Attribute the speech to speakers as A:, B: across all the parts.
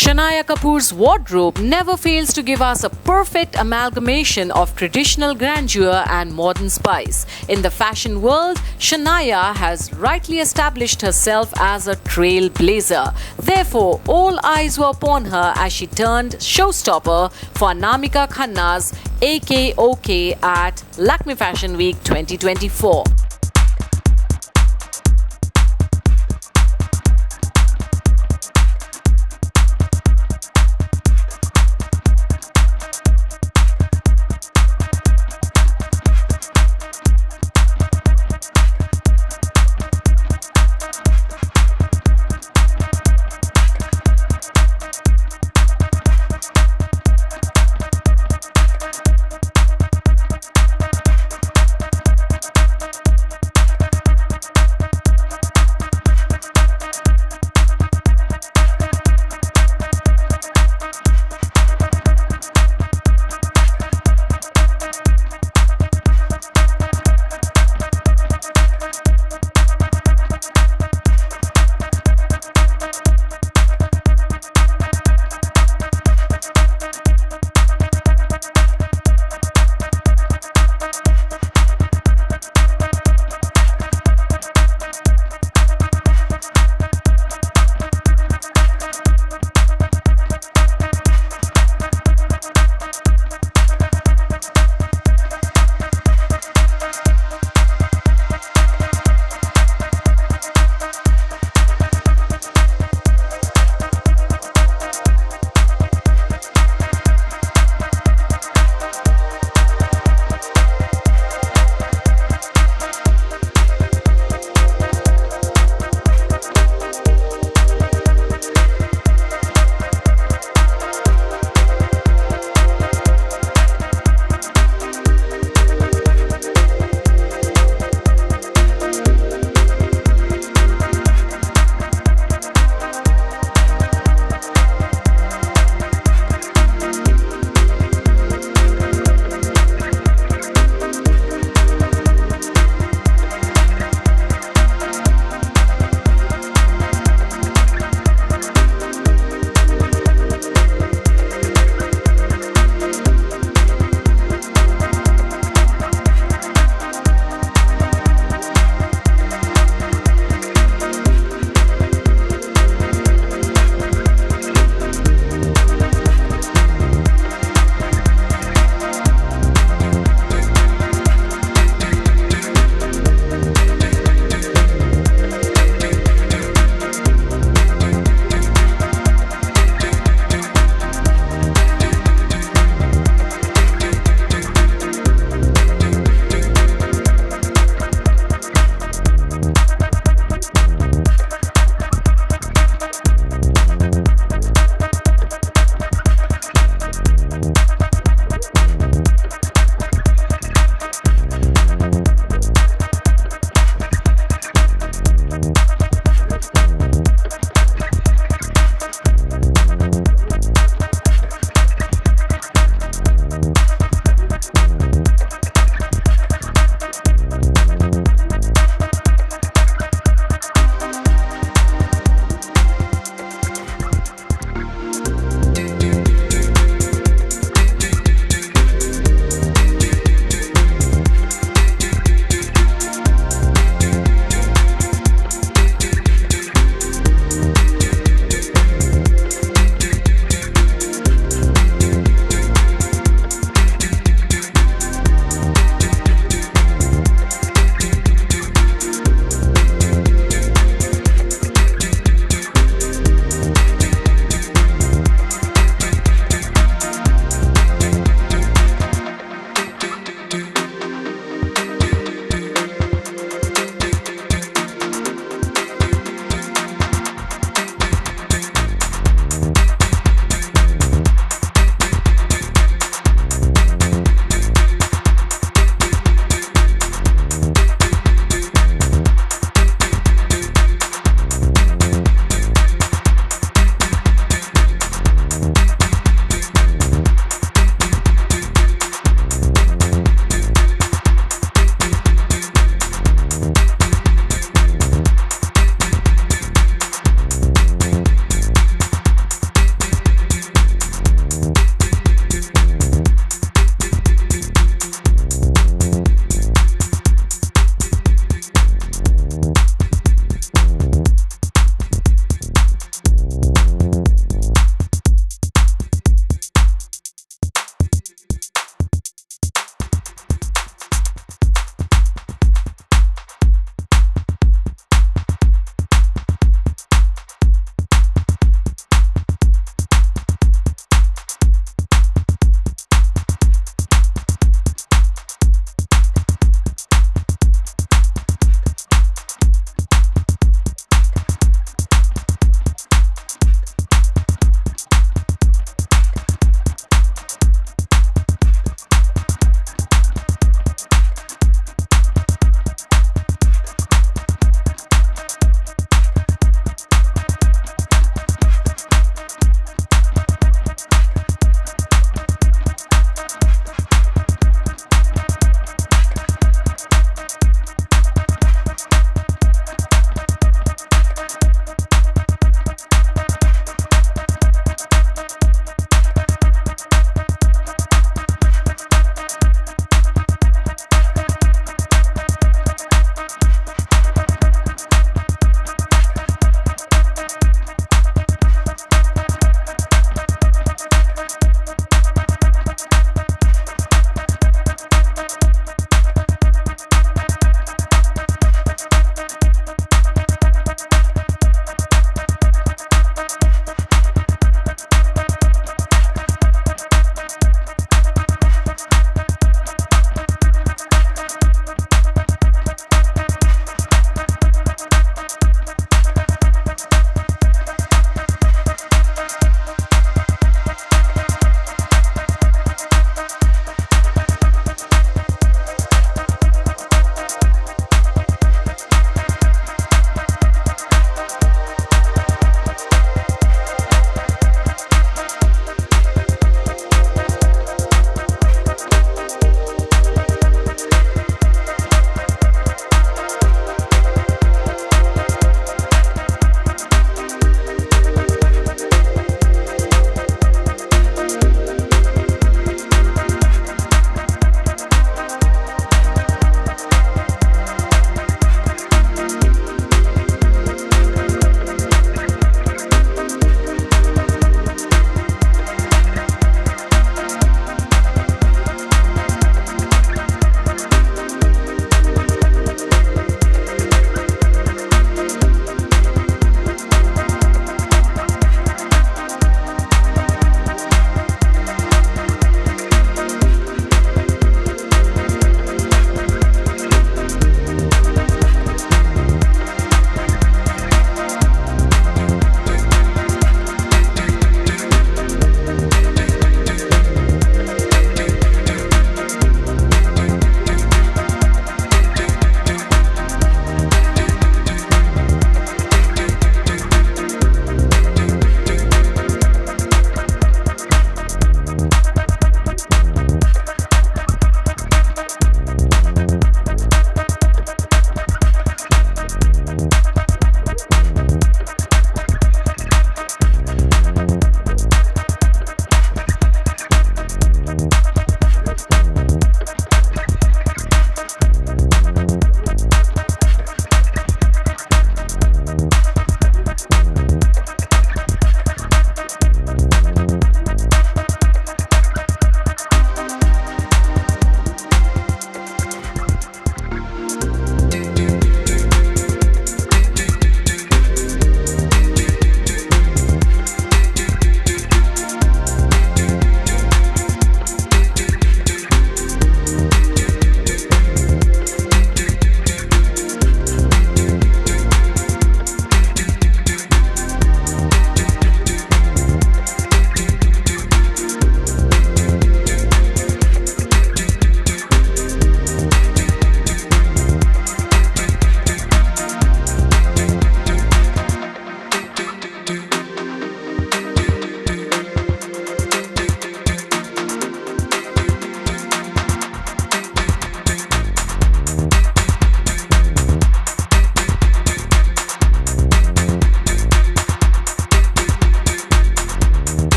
A: Shania Kapoor's wardrobe never fails to give us a perfect amalgamation of traditional grandeur and modern spice. In the fashion world, Shania has rightly established herself as a trailblazer. Therefore, all eyes were upon her as she turned showstopper for Anamika Khanna's AKOK at Lakme Fashion Week 2024.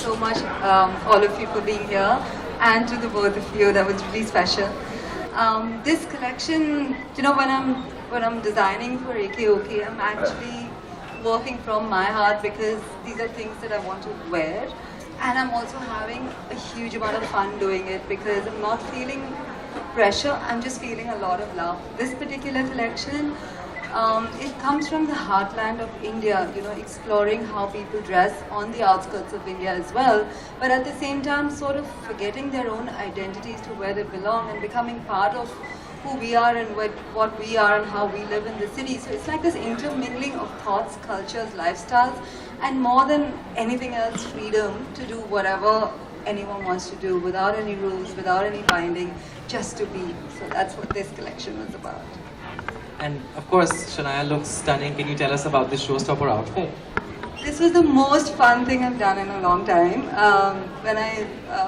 B: so much, all of you, for being here, and to the both of you. That was really special. This collection, you know, when I'm designing for AKOK, I'm actually working from my heart because these are things that I want to wear, and I'm also having a huge amount of fun doing it because I'm not feeling pressure. I'm just feeling a lot of love. This particular collection. It comes from the heartland of India, you know, exploring how people dress on the outskirts of India as well, but at the same time sort of forgetting their own identities to where they belong and becoming part of who we are and what we are and how we live in the city. So it's like this intermingling of thoughts, cultures, lifestyles, and more than anything else, freedom to do whatever anyone wants to do without any rules, without any binding, just to be. So that's what this collection was about.
C: And of course, Shania looks stunning. Can you tell us about this showstopper outfit?
B: This was the most fun thing I've done in a long time. When I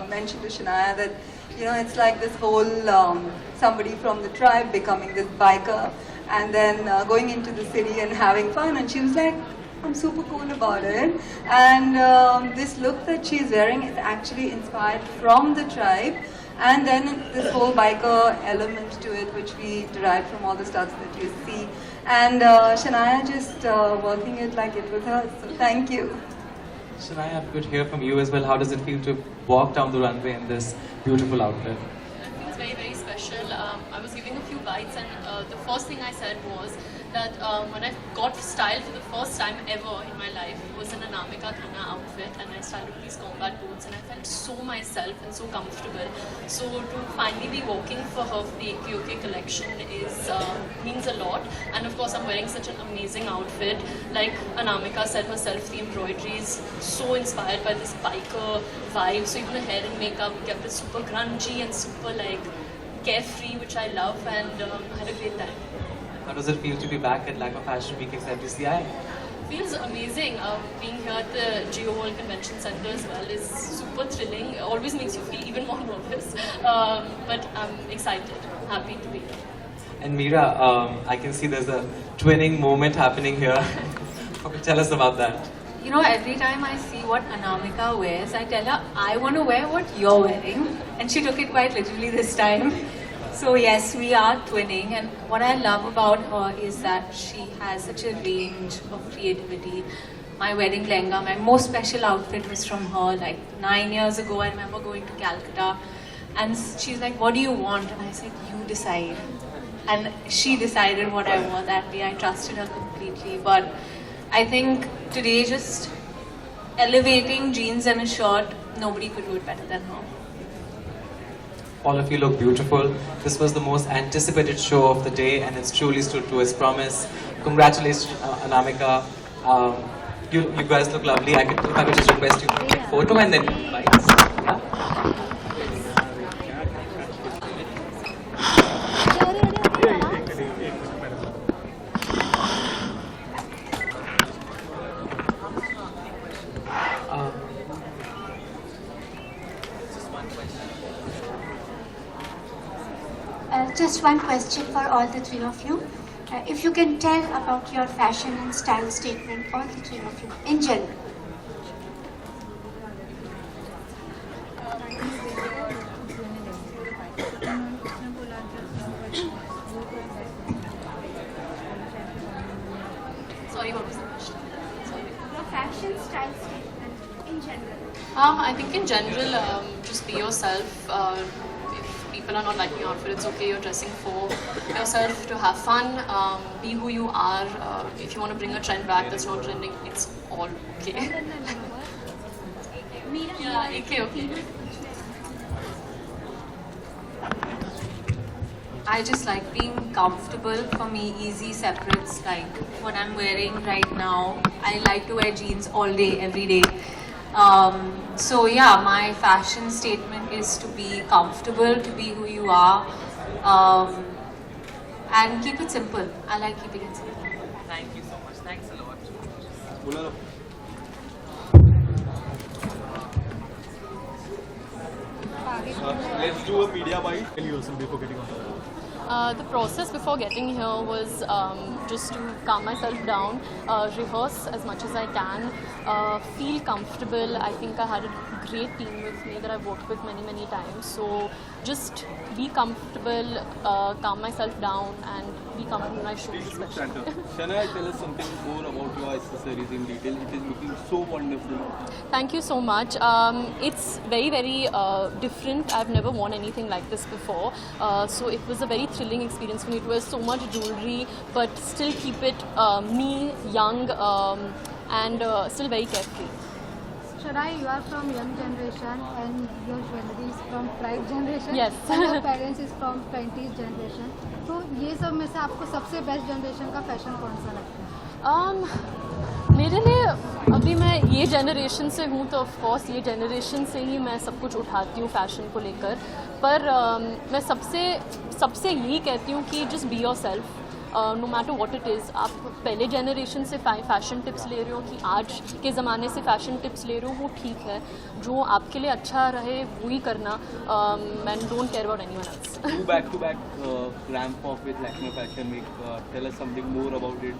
B: mentioned to Shania that, you know, it's like this whole somebody from the tribe becoming this biker and then going into the city and having fun. And she was like, I'm super cool about it. And this look that she's wearing is actually inspired from the tribe. And then this whole biker element to it, which we derived from all the studs that you see. And Shania just working it like it was hers. So thank you.
C: Shania, I could hear from you as well. How does it feel to walk down the runway in this beautiful outfit?
D: It feels very, very special. I was giving a few bites, and the first thing I said was that when I got styled for the first time ever in my life, it was an Anamika Khanna outfit, and I styled with these combat boots, and I felt so myself and so comfortable. So to finally be working for her for the AKOK collection is means a lot. And of course, I'm wearing such an amazing outfit. Like Anamika said herself, the embroidery is so inspired by this biker vibe. So even the hair and makeup kept it super grungy and super like carefree, which I love, and I had a great time.
C: How does it feel to be back at LACMA Fashion Week XMTCI?
D: Feels amazing. Being here at the Geo World Convention Center as well is super thrilling. It always makes you feel even more nervous. But I'm excited, happy to be here.
C: And Meera, I can see there's a twinning moment happening here. Tell us about that.
E: You know, every time I see what Anamika wears, I tell her, I want to wear what you're wearing. And she took it quite literally this time. So yes, we are twinning, and what I love about her is that she has such a range of creativity. My wedding lehenga, my most special outfit was from her like 9 years ago. I remember going to Calcutta and she's like, what do you want? And I said, you decide. And she decided what I wore that day. I trusted her completely. But I think today just elevating jeans and a shirt, nobody could do it better than her.
C: All of you look beautiful. This was the most anticipated show of the day, and it's truly stood to its promise. Congratulations, Anamika. You guys look lovely. If I could just request you to take a photo and then bites. Yeah?
F: Just one question for all the three of you. If you can tell about your fashion and style statement, all the three of you, in general.
D: Sorry, what was the question? Sorry.
F: Your fashion style statement, in general.
D: I think in general, just be yourself. If people are not liking your outfit, it's okay. You're dressing for yourself to have fun. Be who you are. If you want to bring a trend back that's not trending, it's all okay. Yeah, okay.
E: I just like being comfortable. For me, easy separates like what I'm wearing right now. I like to wear jeans all day, every day. So yeah, my fashion statement is to be comfortable, to be who you are, and keep it simple. I like keeping it simple.
C: Thank you so much. Thanks a lot.
G: Let's do a media bite. Tell yourself before getting on.
D: The process before getting here was just to calm myself down, rehearse as much as I can, feel comfortable. I think I had a great team with me that I've worked with many times. So just be comfortable, calm myself down, and be comfortable when I shoot especially.
G: Shania, tell us something more about your accessories in detail. It is looking so wonderful.
D: Thank you so much. It's very different. I've never worn anything like this before. So it was a very thrilling experience for me to wear so much jewelry, but still keep it me, young, and still very carefree.
H: Shania, you are from young generation and your jewelry is from pride generation.
D: Yes.
H: And your parents is from 20th generation. तो ये सब में से आपको सबसे best generation का fashion कौन सा लगता है?
D: मेरे लिए अभी मैं ये जनरेशन से हूँ तो ऑफ कोर्स ये जनरेशन से ही मैं सब कुछ उठाती हूँ फैशन को लेकर, पर मैं सबसे यही कहती हूँ कि just be yourself, no matter what it is. आप पहले जनरेशन से फैशन टिप्स ले रहे हो कि आज के ज़माने से फैशन टिप्स ले रहे हो, वो ठीक है. जो आपके लिए अच्छा रहे वही करना, and don't care about anyone else.
G: You back-to-back ramp off with Lakme Fashion Week. Tell us something more about it.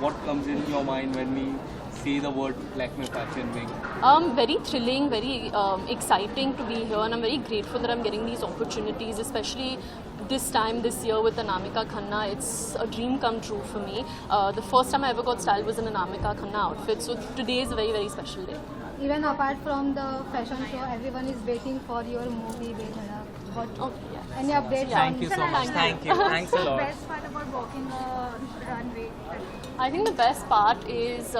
G: What comes in your mind when we say the word Lakme Fashion Week?
D: Very thrilling, very exciting to be here, and I'm very grateful that I'm getting these opportunities, especially this time this year with Anamika Khanna. It's a dream come true for me. The first time I ever got styled was in an Anamika Khanna outfit, so today is a very special day.
H: Even apart from the fashion show, everyone is waiting for your movie. What? Any updates?
C: Thank you so much. Thank you. Thanks a lot.
H: Best part about walking the runway?
D: I think the best part is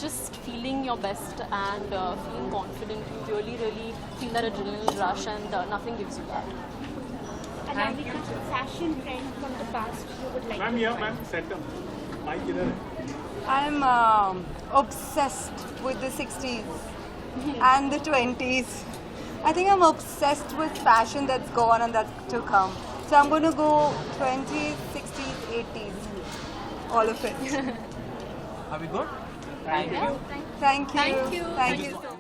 D: just feeling your best and feeling confident. You really feel that adrenaline rush, and nothing gives you that.
F: Anamika, fashion trend from the past you would like to try?
G: Ma'am, center. Mic idhar hai.
B: I'm obsessed with the 60s and the 20s. I think I'm obsessed with fashion that's gone and that's to come. So I'm going to go 20s, 60s, 80s, all of it.
C: Are we good? Thank you.
B: Thank you.
D: Thank you.
B: Thank you so much.